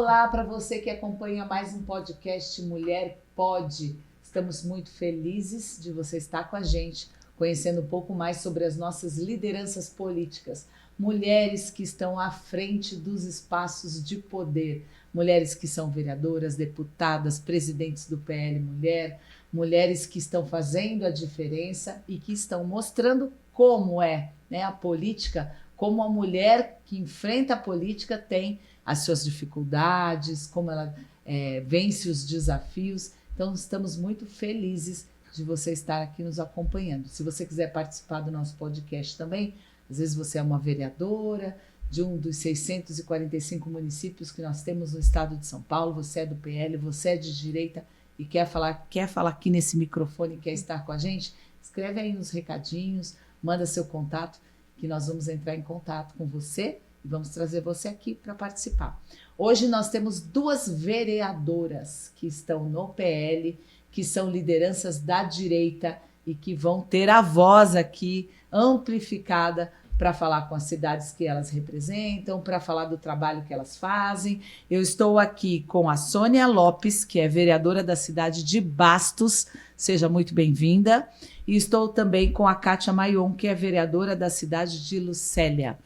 Olá para você que acompanha mais um podcast Mulher Pode. Estamos muito felizes de você estar com a gente, conhecendo um pouco mais sobre as nossas lideranças políticas. Mulheres que estão à frente dos espaços de poder. Mulheres que são vereadoras, deputadas, presidentes do PL Mulher. Mulheres que estão fazendo a diferença e que estão mostrando como é, né, a política, como a mulher que enfrenta a política tem as suas dificuldades, como ela vence os desafios. Então, estamos muito felizes de você estar aqui nos acompanhando. Se você quiser participar do nosso podcast também, às vezes você é uma vereadora de um dos 645 municípios que nós temos no estado de São Paulo, você é do PL, você é de direita e quer falar aqui nesse microfone, quer estar com a gente, escreve aí nos recadinhos, manda seu contato, que nós vamos entrar em contato com você e vamos trazer você aqui para participar. Hoje nós temos duas vereadoras que estão no PL, que são lideranças da direita e que vão ter a voz aqui amplificada para falar com as cidades que elas representam, para falar do trabalho que elas fazem. Eu estou aqui com a Sônia Lopes, que é vereadora da cidade de Bastos, seja muito bem-vinda. E estou também com a Kátia Mayon, que é vereadora da cidade de Lucélia.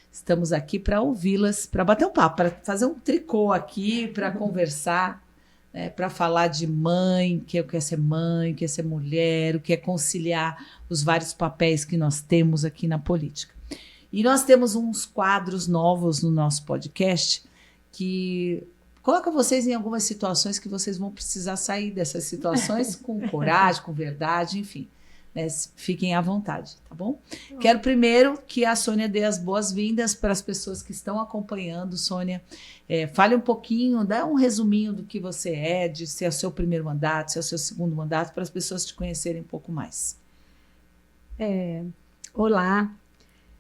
Estamos aqui para ouvi-las, para bater um papo, para fazer um tricô aqui, para conversar, né, para falar de mãe, que quer ser mãe, quer ser mulher, o que é conciliar os vários papéis que nós temos aqui na política. E nós temos uns quadros novos no nosso podcast que coloca vocês em algumas situações que vocês vão precisar sair dessas situações com coragem, com verdade, enfim. Né, fiquem à vontade, tá bom? Quero primeiro que a Sônia dê as boas-vindas para as pessoas que estão acompanhando. Sônia, fale um pouquinho, dá um resuminho do que você é, de se é o seu primeiro mandato, se é o seu segundo mandato, para as pessoas te conhecerem um pouco mais. Olá,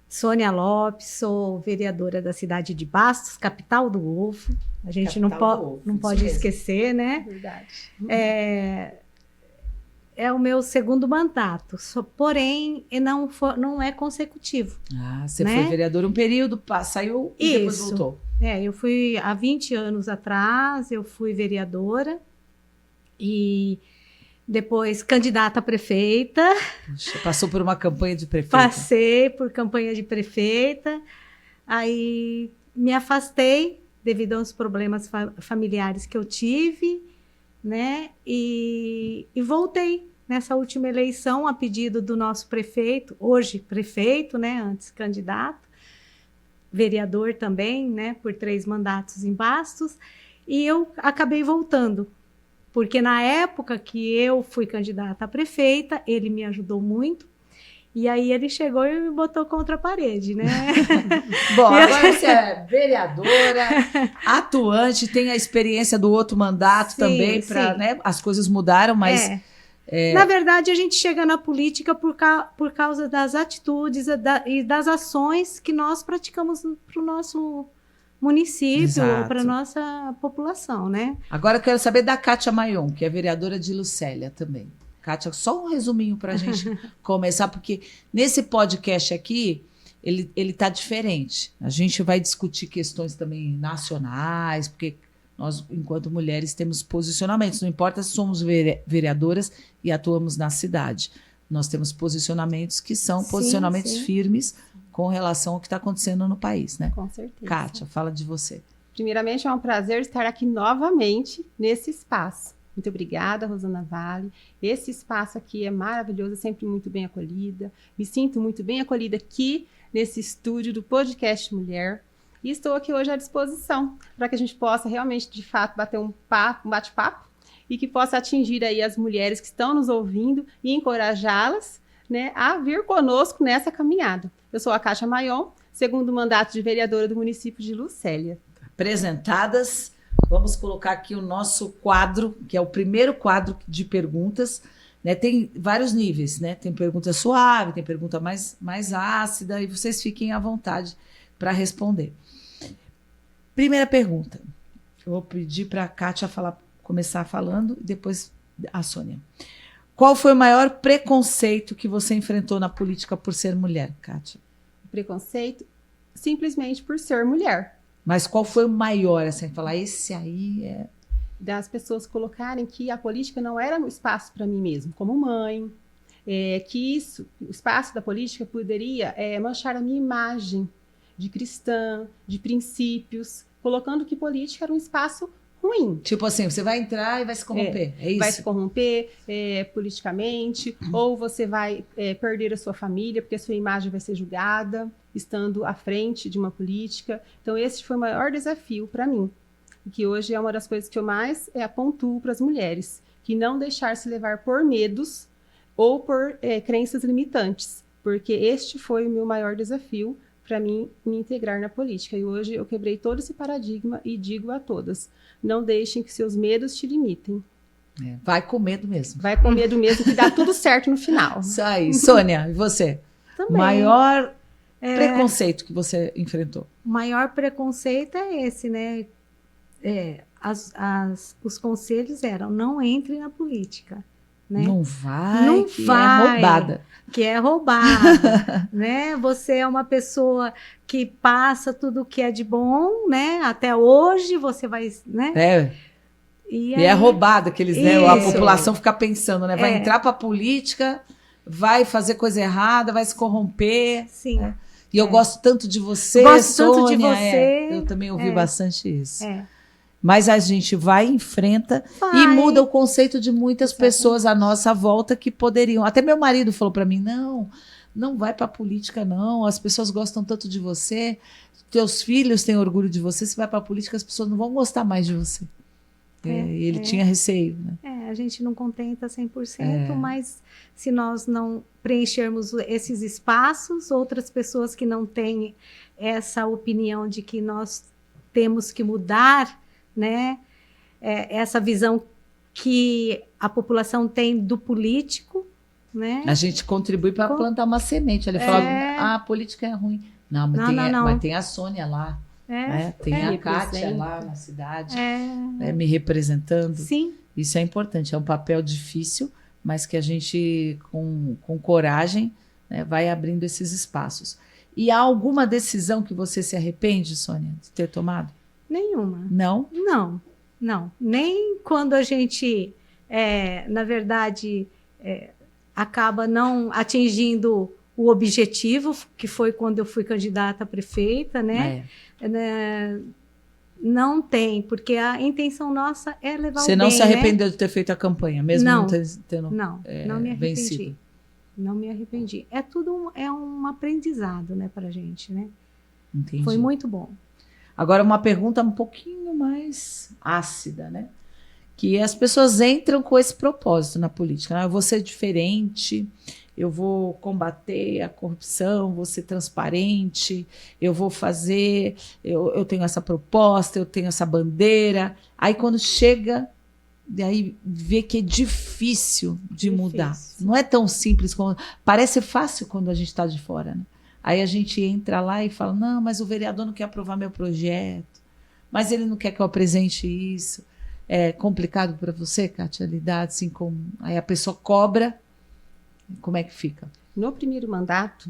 Sônia Lopes, sou vereadora da cidade de Bastos, capital do ovo. A gente não pode esquecer, né? Verdade. É o meu segundo mandato, porém não é consecutivo. Ah, você né? foi vereadora um período, saiu e depois voltou. Eu fui há 20 anos atrás, eu fui vereadora e depois candidata a prefeita. Puxa, passou por uma campanha de prefeita? Passei por campanha de prefeita, aí me afastei devido aos problemas familiares que eu tive, né? E voltei nessa última eleição a pedido do nosso prefeito, hoje prefeito, né? Antes candidato, vereador também, né? Por 3 mandatos em Bastos, e eu acabei voltando, porque na época que eu fui candidata a prefeita, ele me ajudou muito. E aí ele chegou e me botou contra a parede, né? Bom, agora você é vereadora, atuante, tem a experiência do outro mandato também, né? As coisas mudaram, mas... Na verdade, a gente chega na política por causa das atitudes e das ações que nós praticamos para o nosso município, para a nossa população, né? Agora eu quero saber da Kátia Mayon, que é vereadora de Lucélia também. Kátia, só um resuminho para a gente começar, porque nesse podcast aqui, ele está diferente. A gente vai discutir questões também nacionais, porque nós, enquanto mulheres, temos posicionamentos. Não importa se somos vereadoras e atuamos na cidade. Nós temos posicionamentos que são posicionamentos firmes com relação ao que está acontecendo no país, né? Com certeza. Kátia, fala de você. Primeiramente, é um prazer estar aqui novamente nesse espaço. Muito obrigada, Rosana Vale. Esse espaço aqui é maravilhoso, sempre muito bem acolhida. Me sinto muito bem acolhida aqui nesse estúdio do Podcast Mulher. E estou aqui hoje à disposição para que a gente possa realmente, de fato, bater um bate-papo e que possa atingir aí as mulheres que estão nos ouvindo e encorajá-las, né, a vir conosco nessa caminhada. Eu sou a Kátia Mayon, segundo mandato de vereadora do município de Lucélia. Apresentadas, vamos colocar aqui o nosso quadro, que é o primeiro quadro de perguntas, né? Tem vários níveis, né? Tem pergunta suave, tem pergunta mais ácida, e vocês fiquem à vontade para responder. Primeira pergunta. Eu vou pedir para a Kátia começar falando e depois a Sônia. Qual foi o maior preconceito que você enfrentou na política por ser mulher, Kátia? Preconceito simplesmente por ser mulher. Mas qual foi o maior, assim, falar, esse aí é... Das pessoas colocarem que a política não era um espaço para mim mesmo, como mãe, que o espaço da política poderia manchar a minha imagem de cristã, de princípios, colocando que política era um espaço ruim. Tipo assim, você vai entrar e vai se corromper, é isso? Vai se corromper politicamente, ou você vai perder a sua família, porque a sua imagem vai ser julgada, estando à frente de uma política. Então, esse foi o maior desafio para mim, que hoje é uma das coisas que eu mais apontuo para as mulheres, que não deixar se levar por medos ou por crenças limitantes, porque este foi o meu maior desafio para mim me integrar na política. E hoje eu quebrei todo esse paradigma e digo a todas, não deixem que seus medos te limitem. Vai com medo mesmo. Vai com medo mesmo, que dá tudo certo no final. Isso aí. Sônia, e você? Também. Maior preconceito que você enfrentou? O maior preconceito é esse, né? Os conselhos eram, não entre na política. Né? Não vai, não que vai, é roubada. Que é roubada, né? Você é uma pessoa que passa tudo que é de bom, né? Até hoje você vai, né? E é roubada, aqueles, né? A população fica pensando, né? Vai entrar para a política, vai fazer coisa errada, vai se corromper. Sim. Né? E eu gosto tanto de você, gosto Sônia. Tanto de você. Eu também ouvi bastante isso. Mas Mas a gente vai, enfrenta e muda o conceito de muitas pessoas à nossa volta que poderiam. Até meu marido falou para mim, não vai para a política, não. As pessoas gostam tanto de você, teus filhos têm orgulho de você. Se vai para a política, as pessoas não vão gostar mais de você. Ele tinha receio. Né? A gente não contenta 100%, mas se nós não preenchermos esses espaços, outras pessoas que não têm essa opinião de que nós temos que mudar, né? Essa visão que a população tem do político, né? A gente contribui para plantar uma semente. Ele fala, a política é ruim. Não, mas tem a Sônia lá. Tem a Kátia lá na cidade, me representando. Sim. Isso é importante, é um papel difícil, mas que a gente, com coragem, né, vai abrindo esses espaços. E há alguma decisão que você se arrepende, Sônia, de ter tomado? Nenhuma. Não? Não. Nem quando a gente, na verdade, acaba não atingindo o objetivo, que foi quando eu fui candidata a prefeita, né? Não tem, porque a intenção nossa é levar o bem. Você não se arrependeu de ter feito a campanha, mesmo não tendo não me arrependi. vencido? Não me arrependi. Tudo um aprendizado, né, pra gente, né? Entendi. Foi muito bom. Agora, uma pergunta um pouquinho mais ácida, né? Que as pessoas entram com esse propósito na política. Né? Eu vou ser diferente, eu vou combater a corrupção, vou ser transparente, eu vou fazer, eu tenho essa proposta, eu tenho essa bandeira. Aí, quando chega, aí vê que é difícil de mudar. Não é tão simples como... Parece fácil quando a gente está de fora, né? Aí a gente entra lá e fala, não, mas o vereador não quer aprovar meu projeto, mas ele não quer que eu apresente isso. É complicado para você, Kátia, lidar assim com... Aí a pessoa cobra, como é que fica? No primeiro mandato,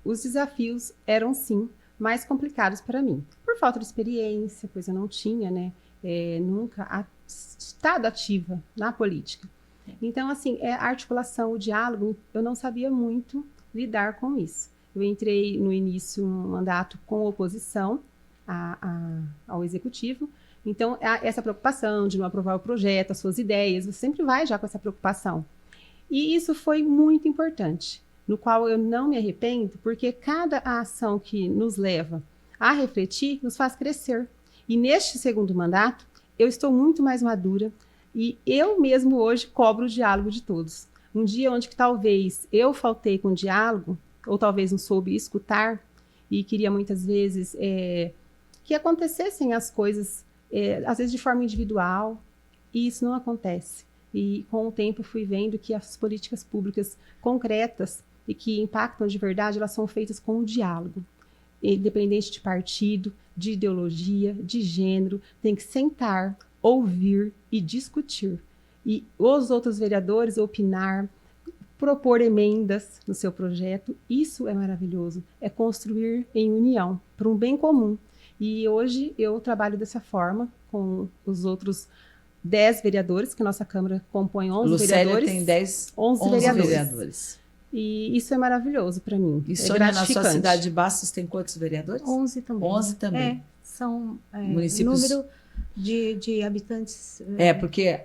os desafios eram, sim, mais complicados para mim. Por falta de experiência, pois eu não tinha, né, nunca estado ativa na política. Então, assim, a articulação, o diálogo, eu não sabia muito lidar com isso. Eu entrei no início um mandato com oposição ao executivo, então essa preocupação de não aprovar o projeto, as suas ideias, você sempre vai já com essa preocupação. E isso foi muito importante, no qual eu não me arrependo, porque cada ação que nos leva a refletir nos faz crescer. E neste segundo mandato, eu estou muito mais madura e eu mesmo hoje cobro o diálogo de todos. Um dia onde que talvez eu faltei com o diálogo, ou talvez não soube escutar, e queria muitas vezes que acontecessem as coisas, às vezes de forma individual, e isso não acontece. E com o tempo fui vendo que as políticas públicas concretas e que impactam de verdade, elas são feitas com o diálogo. Independente de partido, de ideologia, de gênero, tem que sentar, ouvir e discutir. E os outros vereadores opinar, propor emendas no seu projeto, isso é maravilhoso. É construir em união, para um bem comum. E hoje eu trabalho dessa forma com os outros 10 vereadores, que nossa Câmara compõe 11 Lucélia vereadores. tem 11 vereadores. E isso é maravilhoso para mim. E é Sônia, na sua gratificante. cidade de Bastos, tem quantos vereadores? 11 também. 11 também. São Municípios... número de habitantes. Porque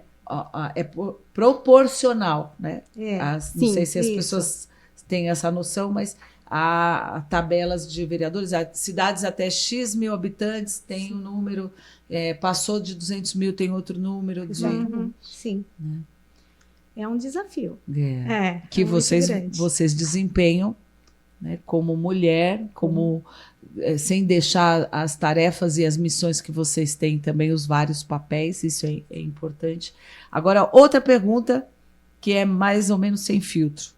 é proporcional, né? Não Sim, sei se as isso. pessoas têm essa noção, mas há tabelas de vereadores, cidades até X mil habitantes tem um número, passou de 200 mil tem outro número. Sim. Né? É um desafio. Que é muito grande. vocês desempenham, né, como mulher, sem deixar as tarefas e as missões que vocês têm também, os vários papéis, isso é importante. Agora, outra pergunta que é mais ou menos sem filtro.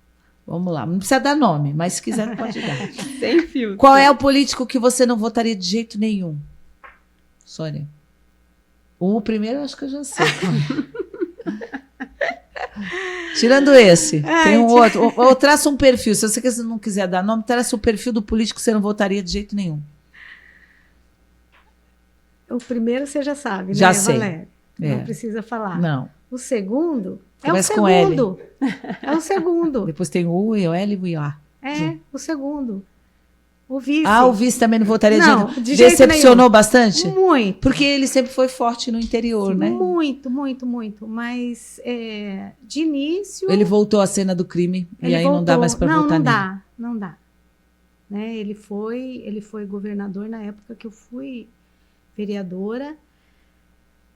Vamos lá, não precisa dar nome, mas se quiser pode dar. Sem filtro. Qual é o político que você não votaria de jeito nenhum? Sônia. O primeiro eu acho que eu já sei. Tirando esse, tem um outro. Ou traça um perfil. Se você não quiser dar nome, traça o perfil do político que você não votaria de jeito nenhum. O primeiro você já sabe, já né, sei. Valéria? Não precisa falar. Não. O segundo Começa é o com segundo. É o segundo. Depois tem o U, o L e o A. O segundo. O vice. O vice também não votaria de jeito Decepcionou nenhum. bastante? Muito. Porque ele sempre foi forte no interior, né? Muito, muito, muito. Mas de início... Ele voltou à cena do crime e aí não dá mais para votar nele. Não dá. Né? Ele foi governador na época que eu fui vereadora,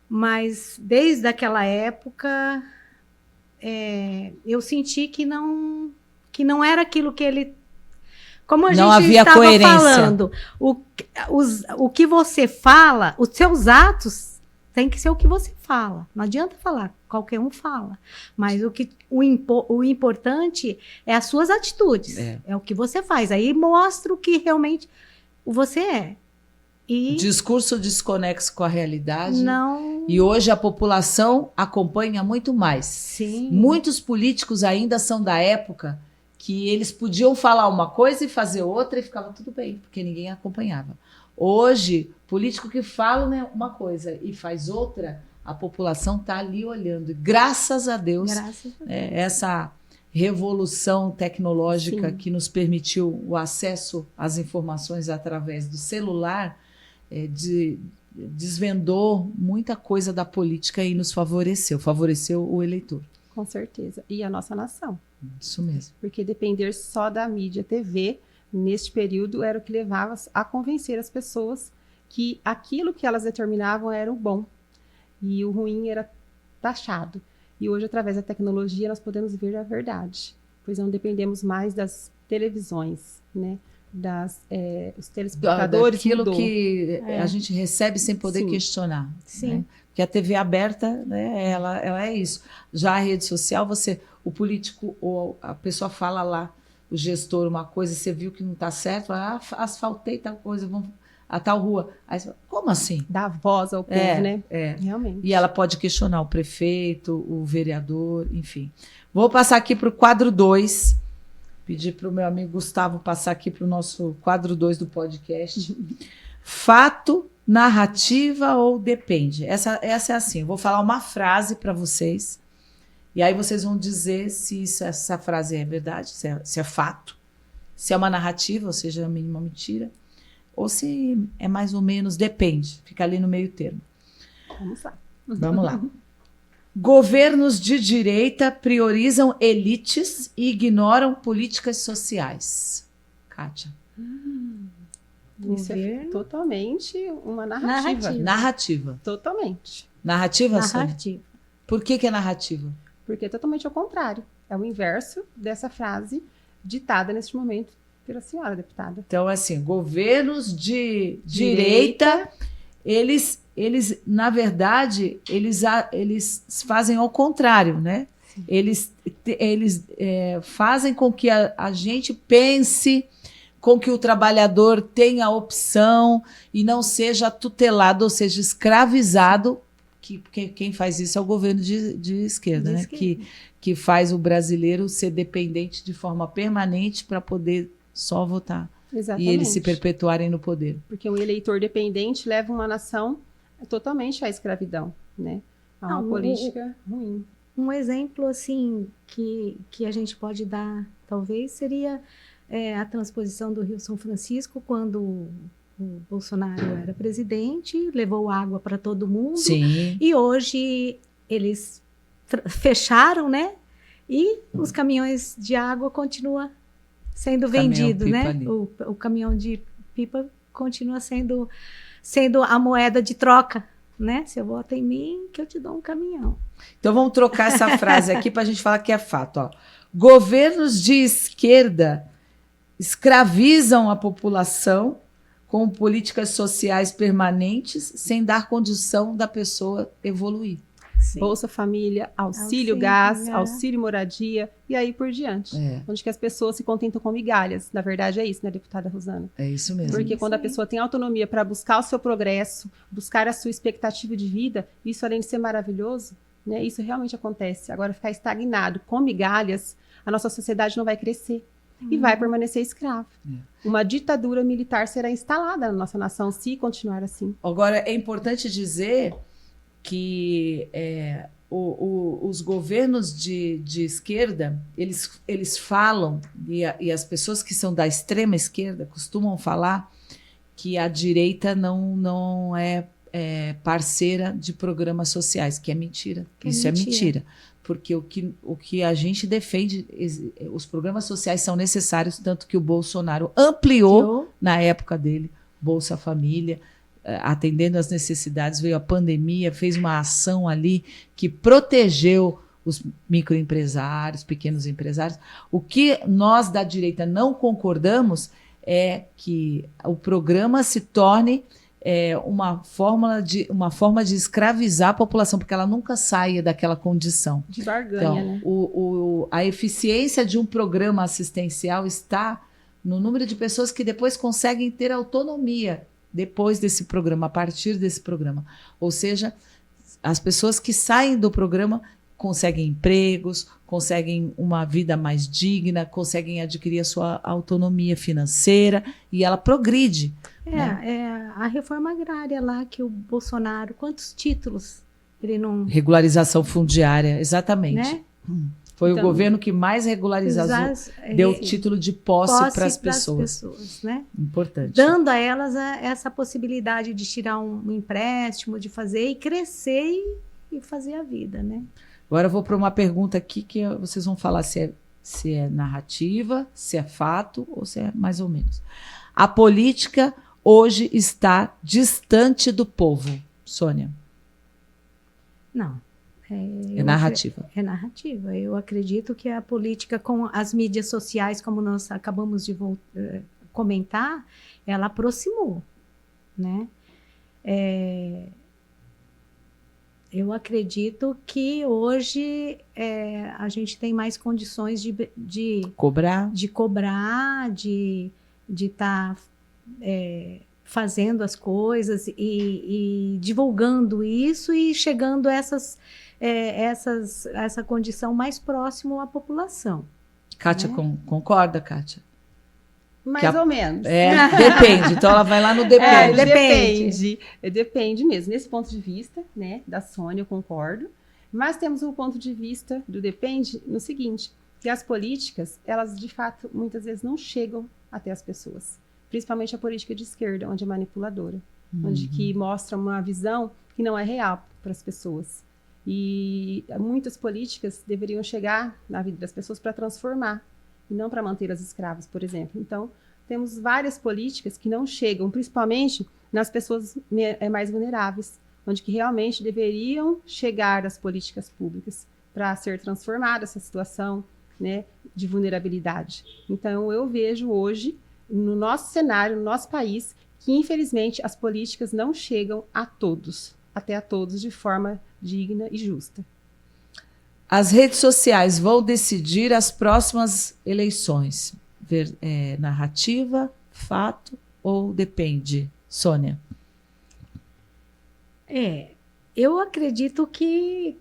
mas desde aquela época eu senti que não era aquilo que ele... Como a não gente havia estava coerência. falando, o que você fala, os seus atos tem que ser o que você fala. Não adianta falar, qualquer um fala. Mas o importante é as suas atitudes. É o que você faz. Aí mostra o que realmente você é. E discurso desconexo com a realidade. Não. E hoje a população acompanha muito mais. Sim. Muitos políticos ainda são da época que eles podiam falar uma coisa e fazer outra e ficava tudo bem, porque ninguém acompanhava. Hoje, político que fala, né, uma coisa e faz outra, a população está ali olhando. E graças a Deus, essa revolução tecnológica que nos permitiu o acesso às informações através do celular, desvendou muita coisa da política e nos favoreceu o eleitor. Com certeza. E a nossa nação. Isso mesmo. Porque depender só da mídia TV, neste período, era o que levava a convencer as pessoas que aquilo que elas determinavam era o bom. E o ruim era taxado. E hoje, através da tecnologia, nós podemos ver a verdade. Pois não dependemos mais das televisões, né? Os telespectadores daquilo que a gente recebe sem poder questionar. Sim. Né? Porque a TV aberta, né, ela é isso. Já a rede social, o político ou a pessoa fala lá, o gestor, uma coisa, você viu que não está certo, asfaltei tal coisa, vamos a tal rua. Aí você fala, como assim? Dá voz ao povo, né? Realmente. E ela pode questionar o prefeito, o vereador, enfim. Vou passar aqui para o quadro 2. Pedir para o meu amigo Gustavo passar aqui para o nosso quadro 2 do podcast. Fato, narrativa ou depende? Essa é assim, eu vou falar uma frase para vocês, e aí vocês vão dizer se essa frase é verdade, se é fato, se é uma narrativa, ou seja, a mínima mentira, ou se é mais ou menos, depende, fica ali no meio termo. Vamos lá. Governos de direita priorizam elites e ignoram políticas sociais. Kátia. Isso é totalmente uma narrativa. Narrativa. Totalmente. Narrativa, Sônia? Narrativa. Por que é narrativa? Porque é totalmente ao contrário. É o inverso dessa frase ditada neste momento pela senhora deputada. Então, assim, governos de direita, eles na verdade, eles fazem ao contrário, né? Sim. Eles fazem com que a gente pense, com que o trabalhador tenha a opção e não seja tutelado, ou seja, escravizado, porque quem faz isso é o governo de esquerda, né? Que faz o brasileiro ser dependente de forma permanente para poder só votar Exatamente. e eles se perpetuarem no poder. Porque um eleitor dependente leva uma nação totalmente à escravidão, né? A uma política ruim. Um exemplo, assim, que a gente pode dar, talvez, seria a transposição do Rio São Francisco, quando o Bolsonaro era presidente, levou água para todo mundo. Sim. E hoje eles fecharam, né? E os caminhões de água continuam sendo vendidos, né? O caminhão de pipa continua sendo a moeda de troca, né? Você vota em mim, que eu te dou um caminhão. Então vamos trocar essa frase aqui para a gente falar que é fato. Ó. Governos de esquerda escravizam a população com políticas sociais permanentes sem dar condição da pessoa evoluir. Sim. Bolsa Família, auxílio gás, auxílio moradia e aí por diante. Onde que as pessoas se contentam com migalhas. Na verdade é isso, né, deputada Rosana? É isso mesmo. Porque quando a pessoa tem autonomia para buscar o seu progresso, buscar a sua expectativa de vida, isso além de ser maravilhoso, né, isso realmente acontece. Agora ficar estagnado com migalhas, a nossa sociedade não vai crescer. E vai permanecer escravo. Uma ditadura militar será instalada na nossa nação se continuar assim. Agora, é importante dizer que os governos de esquerda, eles falam, e as pessoas que são da extrema esquerda costumam falar que a direita não é parceira de programas sociais, que é mentira. Isso é mentira. Porque o que a gente defende, os programas sociais são necessários, tanto que o Bolsonaro ampliou na época dele, Bolsa Família, atendendo às necessidades, veio a pandemia, fez uma ação ali que protegeu os microempresários, pequenos empresários. O que nós da direita não concordamos é que o programa se torne uma forma de escravizar a população, porque ela nunca saia daquela condição. De barganha, então, né? A eficiência de um programa assistencial está no número de pessoas que depois conseguem ter autonomia depois desse programa, a partir desse programa. Ou seja, as pessoas que saem do programa conseguem empregos, conseguem uma vida mais digna, conseguem adquirir a sua autonomia financeira e ela progride. A reforma agrária lá que o Bolsonaro, quantos títulos ele não... Regularização fundiária, exatamente. Né? Foi o governo que mais regularizou, deu título de posse para as pessoas. Né? Importante. Dando a elas essa possibilidade de tirar um empréstimo, de fazer e crescer e fazer a vida, né? Agora eu vou para uma pergunta aqui que vocês vão falar se é narrativa, se é fato ou se é mais ou menos. A política hoje está distante do povo, Sônia? Não. É narrativa. É narrativa. Eu acredito que a política com as mídias sociais, como nós acabamos de comentar, ela aproximou, né? Eu acredito que hoje a gente tem mais condições de cobrar, de estar fazendo as coisas e divulgando isso e chegando a essa condição mais próximo à população. Kátia, concorda, Kátia? Mais ou menos. Depende. Então ela vai lá no depende. Depende mesmo. Nesse ponto de vista, né, da Sônia, eu concordo. Mas temos um ponto de vista do depende no seguinte, que as políticas, elas de fato, muitas vezes não chegam até as pessoas. Principalmente a política de esquerda, onde é manipuladora. Onde que mostra uma visão que não é real para as pessoas. E muitas políticas deveriam chegar na vida das pessoas para transformar, e não para mantê-las escravas, por exemplo. Então, temos várias políticas que não chegam, principalmente nas pessoas mais vulneráveis, onde que realmente deveriam chegar as políticas públicas para ser transformada essa situação, né, de vulnerabilidade. Então, eu vejo hoje, no nosso cenário, no nosso país, que infelizmente as políticas não chegam a todos, até a todos de forma digna e justa. As redes sociais vão decidir as próximas eleições. Narrativa, fato ou depende? Sônia? Eu acredito que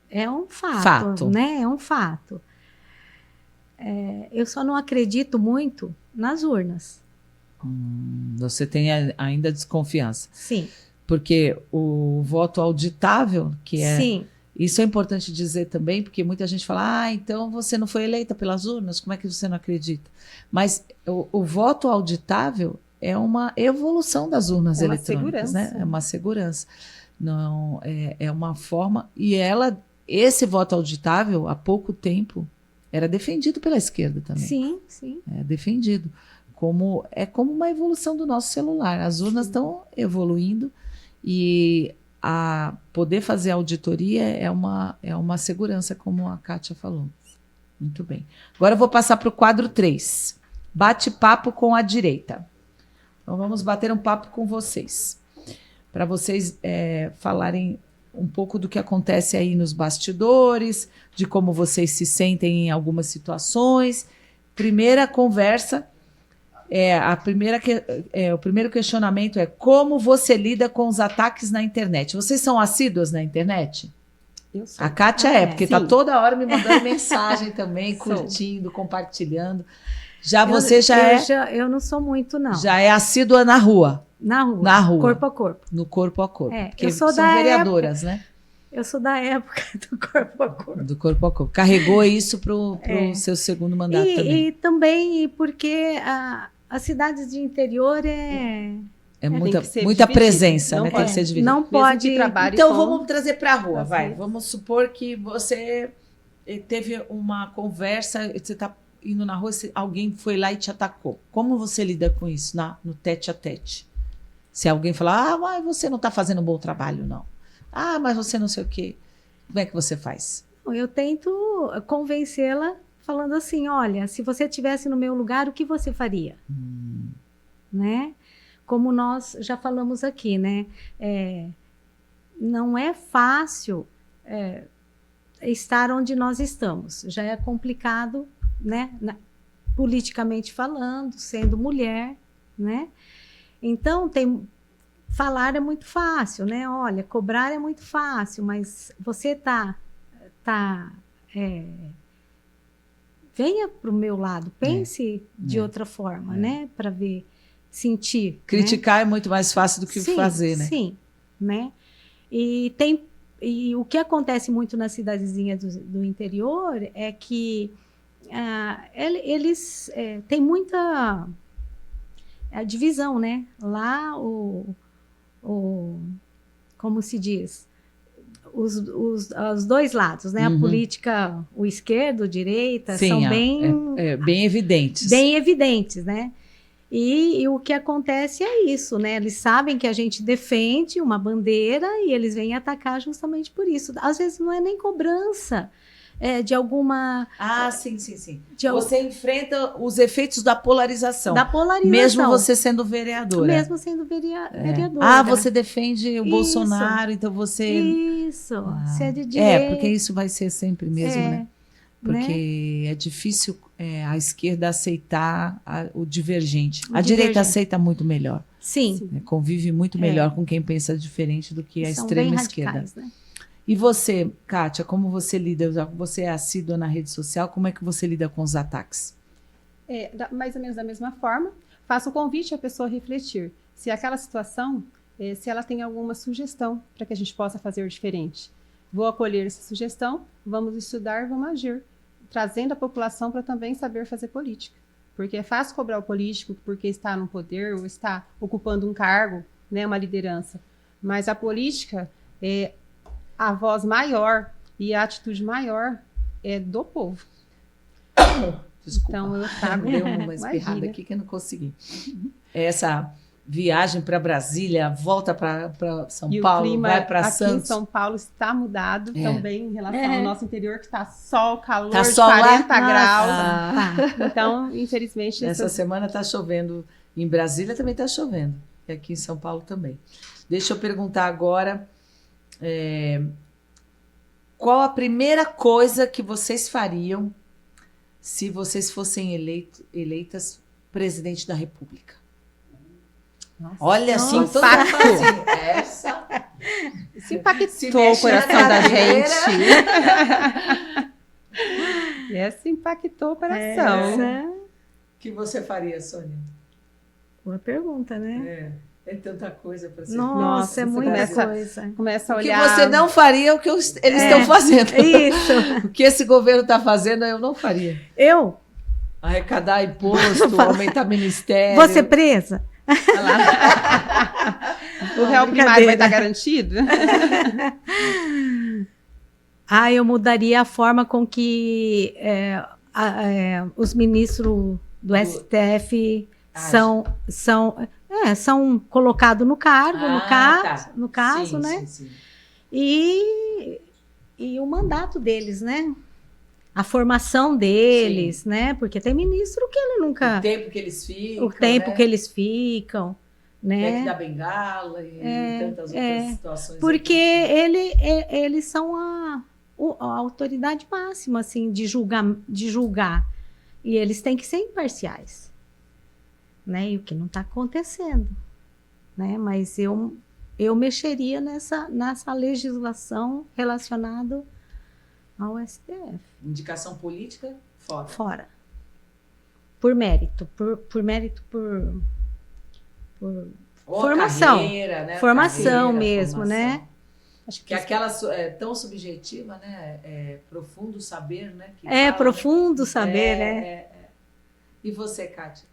é um fato, né? É um fato. eu só não acredito muito nas urnas. Você tem ainda desconfiança. Sim. Porque o voto auditável, que é... Sim. Isso é importante dizer também, porque muita gente fala, então você não foi eleita pelas urnas, como é que você não acredita? Mas o voto auditável é uma evolução das urnas eletrônicas, né? É uma segurança. Não, é uma forma... E esse voto auditável, há pouco tempo, era defendido pela esquerda também. Sim, sim. É defendido. Como uma evolução do nosso celular. As urnas estão evoluindo e poder fazer auditoria é uma segurança, como a Kátia falou. Muito bem. Agora eu vou passar para o quadro 3. Bate-papo com a direita. Então vamos bater um papo com vocês. Para vocês falarem um pouco do que acontece aí nos bastidores, de como vocês se sentem em algumas situações. Primeira conversa, o primeiro questionamento é como você lida com os ataques na internet. Vocês são assíduas na internet? Eu sou. A Kátia porque está toda hora me mandando mensagem também, Sou. curtindo, compartilhando. Eu não sou muito, não. Já é assídua na rua. Na rua. Na rua. Corpo a corpo. No corpo a corpo. Porque eu sou são vereadoras, né? Eu sou da época do corpo a corpo. Do corpo a corpo. Carregou isso para o seu segundo mandato também. E também porque as cidades de interior muita presença, né? Tem que ser dividida. Não pode. Então vamos trazer para a rua, vai. Vamos supor que você teve uma conversa, você está indo na rua, alguém foi lá e te atacou. Como você lida com isso no tete a tete? Se alguém falar, mas você não está fazendo um bom trabalho, não. Mas você não sei o quê. Como é que você faz? Eu tento convencê-la falando assim, olha, se você estivesse no meu lugar, o que você faria? Né? Como nós já falamos aqui, né? Não é fácil estar onde nós estamos. Já é complicado, né? Politicamente falando, sendo mulher, né? Então, falar é muito fácil, né? Olha, cobrar é muito fácil, mas você venha para o meu lado, pense de outra forma, né? Para ver, sentir. Criticar é muito mais fácil do que fazer, né? Sim, né? E o que acontece muito nas cidadezinhas do interior é que eles têm muita divisão, né? Lá como se diz, os dois lados, né? A política, o esquerdo, o direita, sim, são bem evidentes. Bem evidentes, né? E o que acontece é isso, né? Eles sabem que a gente defende uma bandeira e eles vêm atacar justamente por isso. Às vezes não é nem cobrança de alguma... sim. Você enfrenta os efeitos da polarização. Da polarização. Mesmo você sendo vereadora. Mesmo sendo vereadora. Você defende o Bolsonaro, então você... Isso, você é de direita. Porque isso vai ser sempre mesmo, né? Porque é difícil a esquerda aceitar o divergente. A direita aceita muito melhor. Sim. Convive muito melhor com quem pensa diferente do que a extrema esquerda. Radicais, né? E você, Kátia, como você lida? Você é assídua na rede social, como é que você lida com os ataques? Mais ou menos da mesma forma. Faço o convite à pessoa refletir. Se aquela situação, se ela tem alguma sugestão para que a gente possa fazer diferente. Vou acolher essa sugestão, vamos estudar, vamos agir. Trazendo a população para também saber fazer política. Porque é fácil cobrar o político porque está no poder ou está ocupando um cargo, né, uma liderança. Mas a política a voz maior e a atitude maior é do povo. Desculpa. Então eu trago uma espirrada aqui que eu não consegui. Essa viagem para Brasília, volta para São Paulo, clima vai para Santos. Aqui em São Paulo está mudado também em relação ao nosso interior, que está sol, calor, tá de sol 40 lá? graus. Então, infelizmente... Essa semana está chovendo. Em Brasília também está chovendo. E aqui em São Paulo também. Deixa eu perguntar agora... qual a primeira coisa que vocês fariam se vocês fossem eleitas presidente da República? Nossa, olha, assim, se impactou o coração da gente. Essa impactou. impactou o coração. O que você faria, Sônia? Boa pergunta, né? É tanta coisa para ser. Nossa, é você muita coisa. Começa a O que olhar. você não faria é o que eles estão fazendo. Isso. O que esse governo está fazendo, eu não faria. Eu? Arrecadar imposto, aumentar ministério. Vou ser presa? O réu primário vai estar garantido? Eu mudaria a forma com que os ministros do STF são colocados no cargo, no caso, sim, né? Sim. E o mandato deles, né? A formação deles, né? Porque tem ministro que ele nunca... O tempo que eles ficam, que eles ficam, né? Beck da Bengala e tantas outras situações. Porque eles são a autoridade máxima, assim, de julgar. E eles têm que ser imparciais. Né? E o que não está acontecendo. Né? Mas eu mexeria nessa legislação relacionada ao STF. Indicação política, fora. Fora. Por mérito. Por formação. Carreira, né? Formação mesmo, formação. Né? Acho que aquela é tão subjetiva, né? É profundo saber, né? Profundo saber, né? E você, Kátia?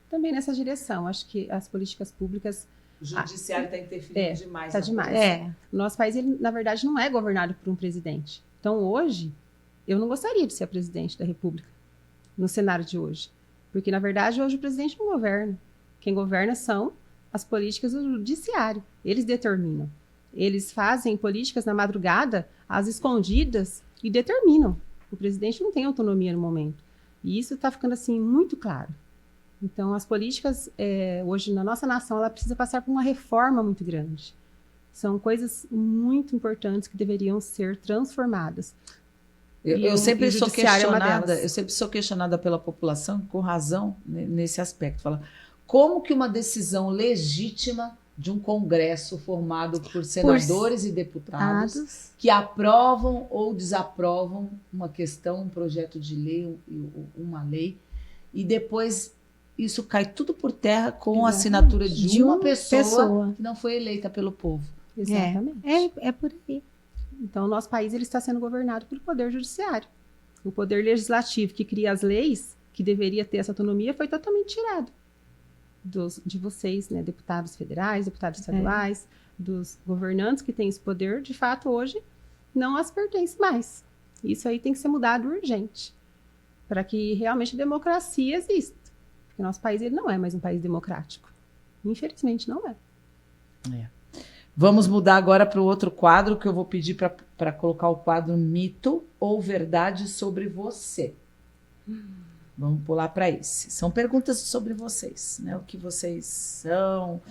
Também nessa direção. Acho que as políticas públicas... O judiciário está interferindo demais. Está demais. O nosso país, ele, na verdade, não é governado por um presidente. Então, hoje, eu não gostaria de ser a presidente da República, no cenário de hoje. Porque, na verdade, hoje o presidente não governa. Quem governa são as políticas do judiciário. Eles determinam. Eles fazem políticas na madrugada, às escondidas, e determinam. O presidente não tem autonomia no momento. E isso está ficando, assim, muito claro. Então, as políticas, hoje, na nossa nação, ela precisa passar por uma reforma muito grande. São coisas muito importantes que deveriam ser transformadas. Eu sempre sou questionada, pela população, com razão, nesse aspecto. Fala, como que uma decisão legítima de um Congresso formado por senadores e deputados que aprovam ou desaprovam uma questão, um projeto de lei, uma lei, e depois isso cai tudo por terra com a assinatura de uma pessoa que não foi eleita pelo povo. Exatamente. É por aí. Então, o nosso país ele está sendo governado pelo Poder Judiciário. O Poder Legislativo, que cria as leis, que deveria ter essa autonomia, foi totalmente tirado de vocês, né, deputados federais, deputados estaduais, dos governantes que têm esse poder, de fato, hoje, não as pertence mais. Isso aí tem que ser mudado urgente, para que realmente a democracia exista. Porque o nosso país ele não é mais um país democrático. Infelizmente, não é. Vamos mudar agora para o outro quadro, que eu vou pedir para colocar o quadro Mito ou Verdade sobre você. Vamos pular para esse. São perguntas sobre vocês, né? O que vocês são.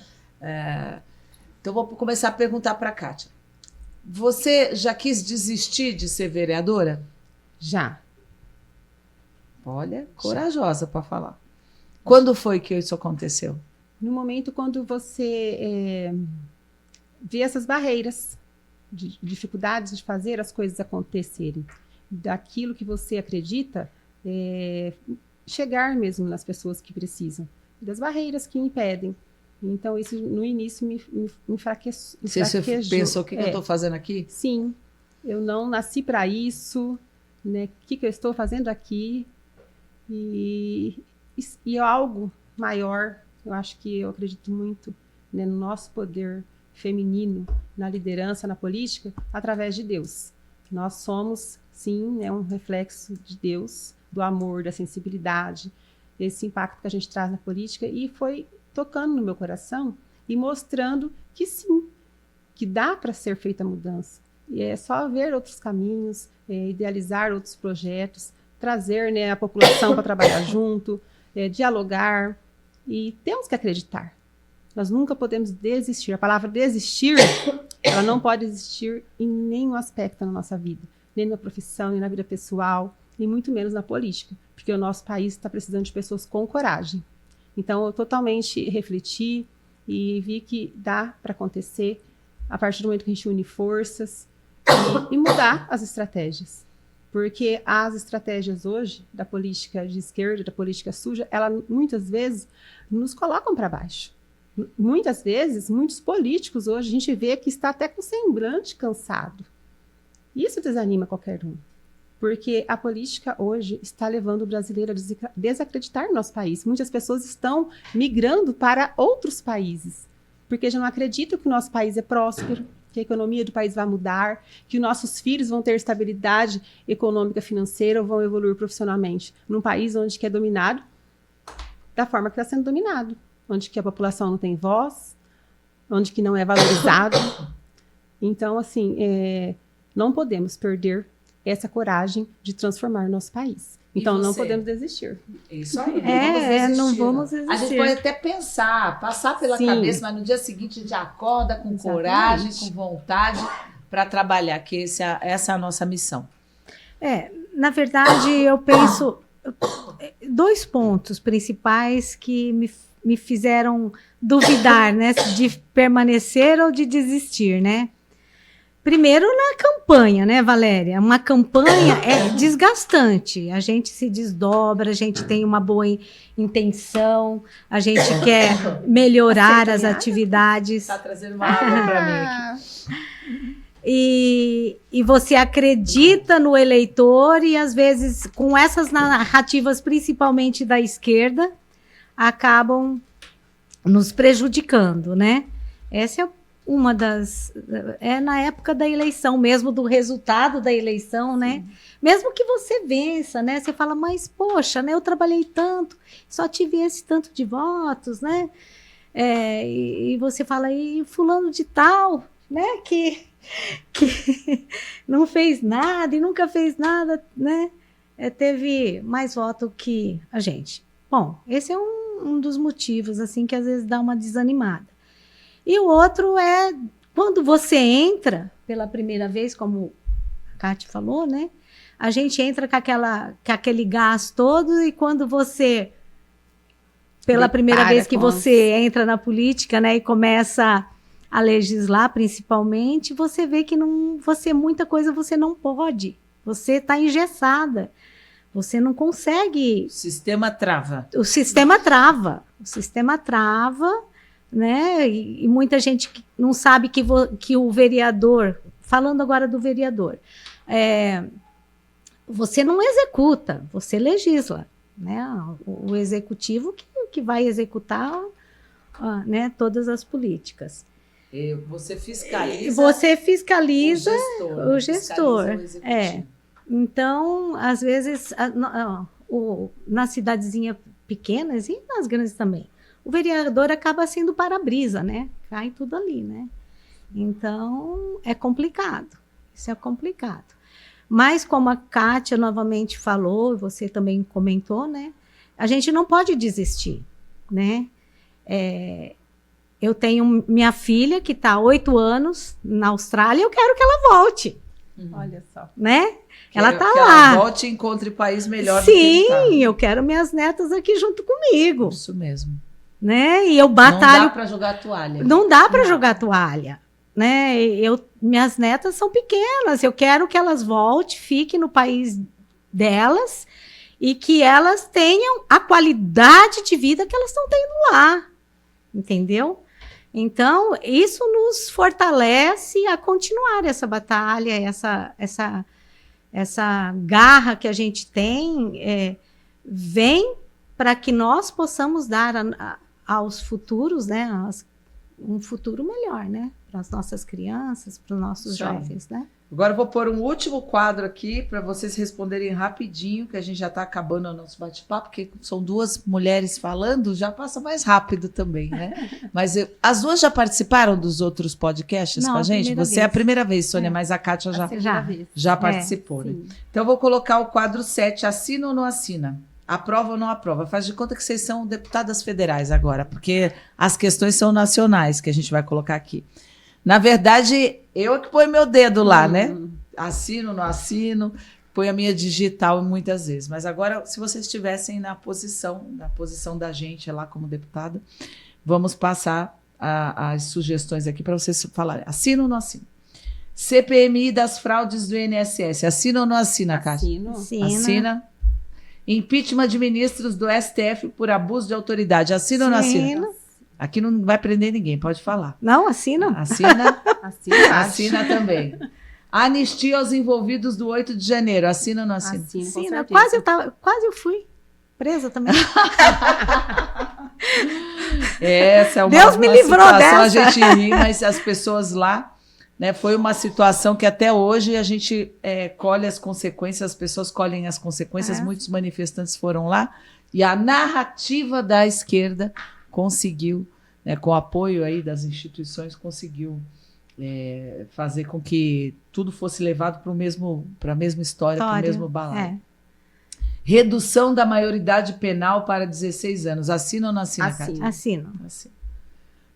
Então, vou começar a perguntar para a Kátia. Você já quis desistir de ser vereadora? Já. Olha, corajosa para falar. Quando foi que isso aconteceu? No momento quando você vê essas barreiras, de dificuldades de fazer as coisas acontecerem, daquilo que você acredita, chegar mesmo nas pessoas que precisam, das barreiras que impedem. Então, isso no início me enfraqueceu. Você pensou, o que eu estou fazendo aqui? Sim, eu não nasci para isso, né? O que eu estou fazendo aqui? E algo maior, eu acho que eu acredito muito, né, no nosso poder feminino, na liderança, na política, através de Deus. Nós somos, sim, né, um reflexo de Deus, do amor, da sensibilidade, esse impacto que a gente traz na política, e foi tocando no meu coração e mostrando que sim, que dá para ser feita a mudança. E é só ver outros caminhos, idealizar outros projetos, trazer, né, a população para trabalhar junto, dialogar, e temos que acreditar. Nós nunca podemos desistir. A palavra desistir, ela não pode existir em nenhum aspecto na nossa vida, nem na profissão, nem na vida pessoal, e muito menos na política, porque o nosso país está precisando de pessoas com coragem. Então, eu totalmente refleti e vi que dá para acontecer a partir do momento que a gente une forças e mudar as estratégias. Porque as estratégias hoje da política de esquerda, da política suja, ela muitas vezes nos colocam para baixo. Muitas vezes, muitos políticos hoje, a gente vê que está até com semblante cansado. Isso desanima qualquer um. Porque a política hoje está levando o brasileiro a desacreditar no nosso país. Muitas pessoas estão migrando para outros países, porque já não acreditam que o nosso país é próspero, que a economia do país vai mudar, que nossos filhos vão ter estabilidade econômica, financeira, ou vão evoluir profissionalmente. Num país onde que é dominado da forma que está sendo dominado, onde que a população não tem voz, onde que não é valorizado. Então, assim, não podemos perder essa coragem de transformar o nosso país. Então, não podemos desistir. Isso aí, não vamos desistir. A gente pode até pensar, passar pela cabeça, mas no dia seguinte a gente acorda com coragem, com vontade para trabalhar, que essa é a nossa missão. Na verdade, eu penso 2 pontos principais que me fizeram duvidar, né, de permanecer ou de desistir, né? Primeiro na campanha, né, Valéria? Uma campanha é desgastante. A gente se desdobra, a gente tem uma boa intenção, a gente quer melhorar as atividades. Está trazendo uma água para mim aqui. E você acredita no eleitor e, às vezes, com essas narrativas, principalmente da esquerda, acabam nos prejudicando, né? Essa é uma das... na época da eleição mesmo, do resultado da eleição, né? Mesmo que você vença, né? Você fala, mas, poxa, né? Eu trabalhei tanto, só tive esse tanto de votos, né? E você fala, e fulano de tal, né? Que não fez nada e nunca fez nada, né? Teve mais voto que a gente. Bom, esse é um dos motivos, assim, que às vezes dá uma desanimada. E o outro é quando você entra pela primeira vez, como a Cátia falou, né? A gente entra com aquele gás todo e quando você, pela primeira vez que você entra na política, né, e começa a legislar, principalmente, você vê que muita coisa você não pode. Você está engessada. Você não consegue. O sistema trava. O sistema trava. Né? E muita gente não sabe que o vereador, falando agora do vereador, você não executa, você legisla, né? O executivo que vai executar né, todas as políticas. Você fiscaliza. Você fiscaliza o gestor. Fiscaliza o Então, às vezes, nas cidadezinhas pequenas e nas grandes também, o vereador acaba sendo para-brisa, né? Cai tudo ali, né? Então, é complicado. Isso é complicado. Mas, como a Cátia novamente falou, e você também comentou, né? A gente não pode desistir, né? Eu tenho minha filha, que está há 8 anos na Austrália, eu quero que ela volte. Olha só. Né? Ela está lá. Que ela volte e encontre país melhor do que ele tá. Sim, eu quero minhas netas aqui junto comigo. Isso mesmo. Né? E eu batalho. Não dá para jogar toalha. Não dá para jogar toalha, né? Minhas netas são pequenas, eu quero que elas voltem, fiquem no país delas e que elas tenham a qualidade de vida que elas estão tendo lá, entendeu? Então, isso nos fortalece a continuar essa batalha, essa garra que a gente tem, vem para que nós possamos dar aos futuros, né, um futuro melhor, né, para as nossas crianças, para os nossos jovens, né? Agora eu vou pôr um último quadro aqui para vocês responderem rapidinho, que a gente já está acabando o nosso bate-papo, porque são 2 mulheres falando, já passa mais rápido também, né? Mas as 2 já participaram dos outros podcasts com a gente? Você é a primeira vez, Sônia, mas a Cátia já participou, né? Então eu vou colocar o quadro 7, assina ou não assina? Aprova ou não aprova? Faz de conta que vocês são deputadas federais agora, porque as questões são nacionais que a gente vai colocar aqui. Na verdade, eu que ponho meu dedo lá, né? Assino, não assino, ponho a minha digital muitas vezes. Mas agora, se vocês estivessem na posição da gente lá como deputada, vamos passar as sugestões aqui para vocês falarem. Assino ou não assino? CPMI das fraudes do INSS. Assina ou não assina, Kátia? Assino. Assina. Impeachment de ministros do STF por abuso de autoridade. Assina ou não assina? Assino. Aqui não vai prender ninguém, pode falar. Não, assina? Assina. Assino. Assina também. Anistia aos envolvidos do 8 de janeiro. Assina ou não assina? Assino, com Assina. certeza. Quase eu fui presa também. Essa é uma, Deus me uma livrou situação, dessa. a gente ri, mas as pessoas lá, né, foi uma situação que até hoje a gente colhe as consequências, as pessoas colhem as consequências, muitos manifestantes foram lá, e a narrativa da esquerda conseguiu, né, com o apoio aí das instituições, conseguiu fazer com que tudo fosse levado para a mesma história, para o mesmo balaio. Redução da maioridade penal para 16 anos. Assina ou não assina, Kátia? Assino. Assina.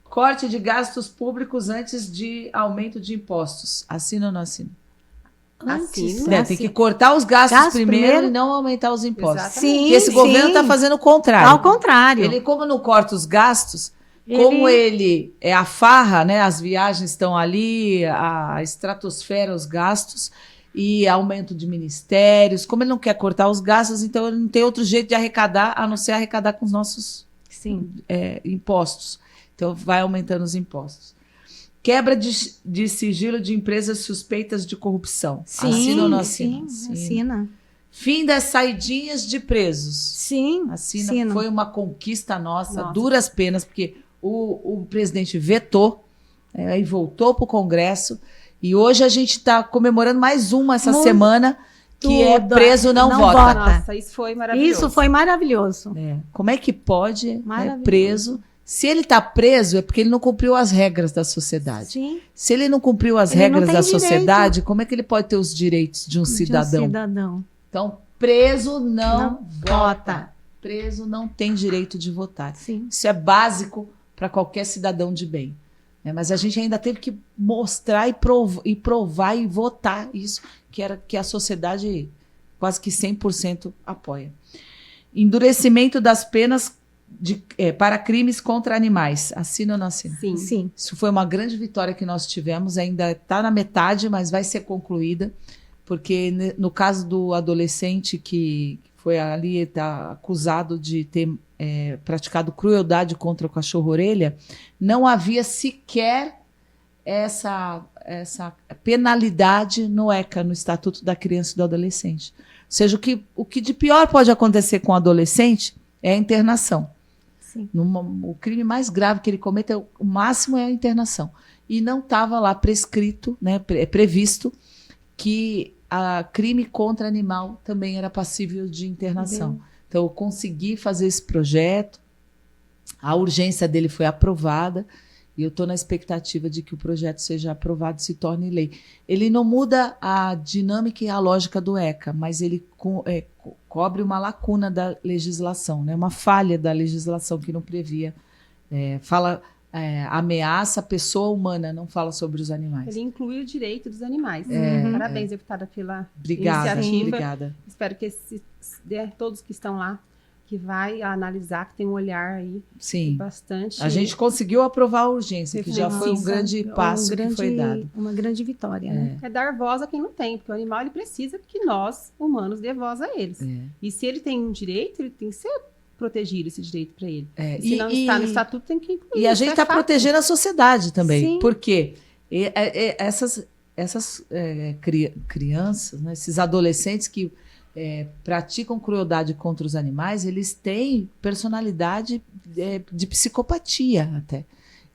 Corte de gastos públicos antes de aumento de impostos. Assina ou não assina? Assino. Tem que cortar os gastos primeiro e não aumentar os impostos. Exatamente. Sim, Porque esse governo está fazendo o contrário. Ao contrário. Ele, como não corta os gastos, como ele é a farra, né? As viagens estão ali, a estratosfera, os gastos e aumento de ministérios. Como ele não quer cortar os gastos, então ele não tem outro jeito de arrecadar, a não ser arrecadar com os nossos impostos. Então vai aumentando os impostos. Quebra de sigilo de empresas suspeitas de corrupção. Sim, assina ou não assina? Sim, assina. Fim das saidinhas de presos. Sim, assina. Foi uma conquista nossa, duras penas, porque o presidente vetou e voltou para o Congresso. E hoje a gente está comemorando mais uma essa semana, que é preso não vota. Nossa, isso foi maravilhoso. Isso foi maravilhoso. Como é que pode preso? Se ele está preso, é porque ele não cumpriu as regras da sociedade. Sim. Se ele não cumpriu as regras da sociedade, como é que ele pode ter os direitos de um cidadão? Então, preso não vota. Preso não tem direito de votar. Sim. Isso é básico para qualquer cidadão de bem. Mas a gente ainda teve que mostrar e provar e votar isso, que a sociedade quase que 100% apoia. Endurecimento das penas para crimes contra animais. Assina ou não assina? Sim. Isso foi uma grande vitória que nós tivemos, ainda está na metade, mas vai ser concluída, porque no caso do adolescente que foi ali, está acusado de ter praticado crueldade contra o cachorro-orelha, não havia sequer essa penalidade no ECA, no Estatuto da Criança e do Adolescente. Ou seja, o que de pior pode acontecer com o adolescente é a internação. Sim. O crime mais grave que ele comete, o máximo é a internação. E não estava lá prescrito, né, previsto, que a crime contra animal também era passível de internação. Então, eu consegui fazer esse projeto, a urgência dele foi aprovada, e eu estou na expectativa de que o projeto seja aprovado e se torne lei. Ele não muda a dinâmica e a lógica do ECA, mas ele cobre uma lacuna da legislação, né? Uma falha da legislação que não previa. Ameaça a pessoa humana, não fala sobre os animais. Ele inclui o direito dos animais. Parabéns, deputada, pela iniciativa. Obrigada. Espero que todos que estão lá, que vai analisar, que tem um olhar aí bastante... A gente conseguiu aprovar a urgência, que já foi um grande passo que foi dado. Uma grande vitória. Né? É dar voz a quem não tem, porque o animal ele precisa que nós, humanos, dê voz a eles. E se ele tem um direito, ele tem que ser protegido, esse direito para ele. Se não está no estatuto, tem que incluir. E a gente está protegendo a sociedade também. Sim. Porque essas crianças, né, esses adolescentes que praticam crueldade contra os animais, eles têm personalidade de psicopatia até.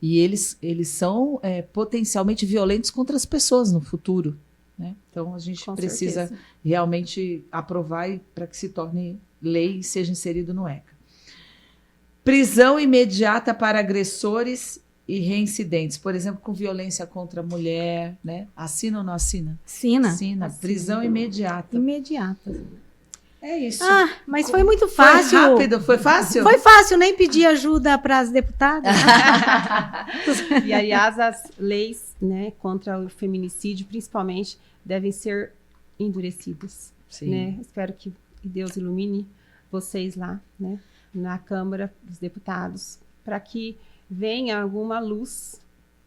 E eles são potencialmente violentos contra as pessoas no futuro. Né? Então a gente precisa realmente aprovar para que se torne lei e seja inserido no ECA. Prisão imediata para agressores e reincidentes, por exemplo, com violência contra a mulher, né? Assina ou não assina? Assina. Prisão imediata. É isso. Mas foi muito fácil. Foi rápido, foi fácil? Foi fácil, nem pedir ajuda para as deputadas. E, aliás, as leis, né, contra o feminicídio, principalmente, devem ser endurecidas. Né? Espero que Deus ilumine vocês lá, né, na Câmara dos Deputados, para que venha alguma luz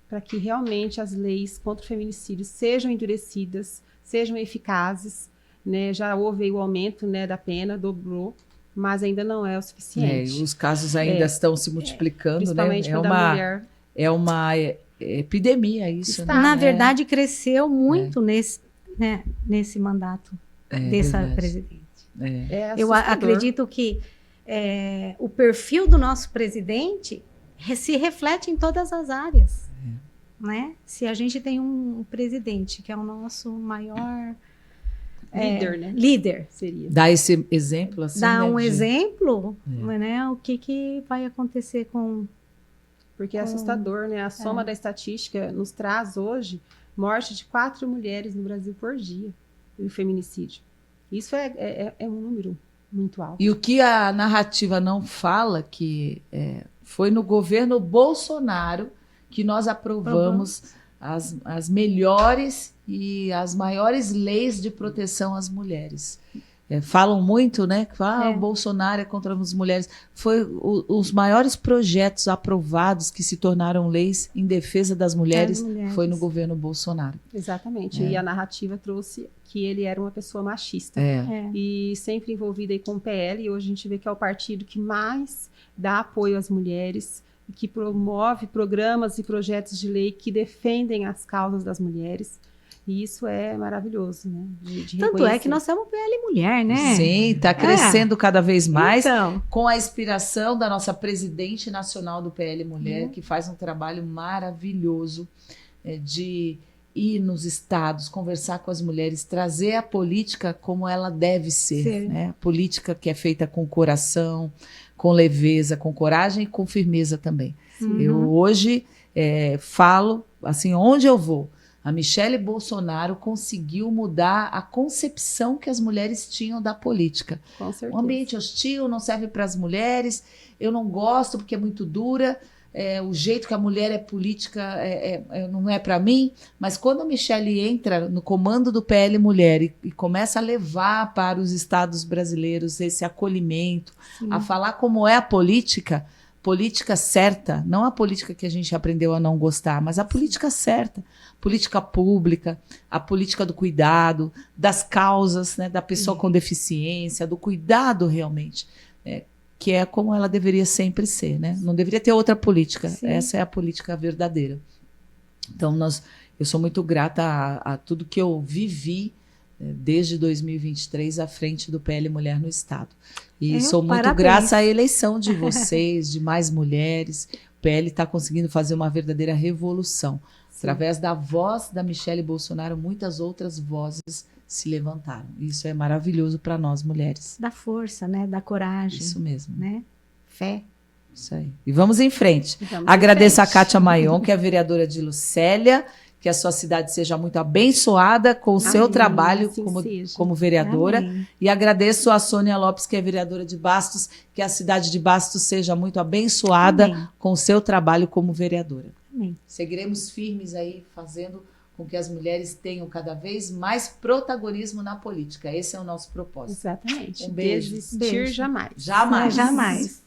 para que realmente as leis contra o feminicídio sejam endurecidas, sejam eficazes, né? Já houve aí o aumento, né, da pena, dobrou, mas ainda não é o suficiente. Os casos ainda estão se multiplicando, principalmente né? quando a mulher... É uma epidemia isso, né? Na verdade, cresceu muito nesse mandato dessa verdade. presidente. Eu acredito que o perfil do nosso presidente se reflete em todas as áreas. Né? Se a gente tem um presidente que é o nosso maior líder, né? Líder. Seria. Dá esse exemplo assim, dá um exemplo, né? O que vai acontecer com... Porque é assustador, né? A soma da estatística nos traz hoje morte de 4 mulheres no Brasil por dia, no feminicídio. Isso é um número muito alto. E o que a narrativa não fala, que foi no governo Bolsonaro que nós aprovamos as melhores e as maiores leis de proteção às mulheres. Falam muito, né? Que o Bolsonaro é contra as mulheres. Foi os maiores projetos aprovados que se tornaram leis em defesa das mulheres, foi no governo Bolsonaro. Exatamente. E a narrativa trouxe que ele era uma pessoa machista. E sempre envolvida aí com o PL. E hoje a gente vê que é o partido que mais dá apoio às mulheres, que promove programas e projetos de lei que defendem as causas das mulheres. E isso é maravilhoso, né? De Tanto é que nós temos PL Mulher, né? Sim, está crescendo cada vez mais, então, com a inspiração da nossa presidente nacional do PL Mulher, que faz um trabalho maravilhoso de ir nos estados, conversar com as mulheres, trazer a política como ela deve ser, né? A política que é feita com coração, com leveza, com coragem e com firmeza também. Eu hoje falo, assim, onde eu vou, a Michele Bolsonaro conseguiu mudar a concepção que as mulheres tinham da política. Com certeza. Um ambiente hostil, não serve para as mulheres, eu não gosto porque é muito dura, o jeito que a mulher é política não é para mim, mas quando a Michele entra no comando do PL Mulher e começa a levar para os estados brasileiros esse acolhimento, a falar como é a política certa, não a política que a gente aprendeu a não gostar, mas a política certa, política pública, a política do cuidado, das causas, né, da pessoa com deficiência, do cuidado realmente, que é como ela deveria sempre ser, né? Não deveria ter outra política, essa é a política verdadeira. Então, eu sou muito grata a tudo que eu vivi desde 2023 à frente do PL Mulher no Estado. E sou muito grata à eleição de vocês, de mais mulheres. O PL está conseguindo fazer uma verdadeira revolução. Através da voz da Michele Bolsonaro, muitas outras vozes se levantaram. Isso é maravilhoso para nós, mulheres. Da força, né? Da coragem. Isso mesmo. Né? Fé. Isso aí. E vamos em frente. Agradeço a Kátia Maion, que é a vereadora de Lucélia, que a sua cidade seja muito abençoada com o seu trabalho como vereadora. Amém. E agradeço a Sônia Lopes, que é vereadora de Bastos, que a cidade de Bastos seja muito abençoada com o seu trabalho como vereadora. Amém. Seguiremos firmes aí, fazendo com que as mulheres tenham cada vez mais protagonismo na política. Esse é o nosso propósito. Exatamente. Um beijo. Desistir jamais. Jamais. Jamais.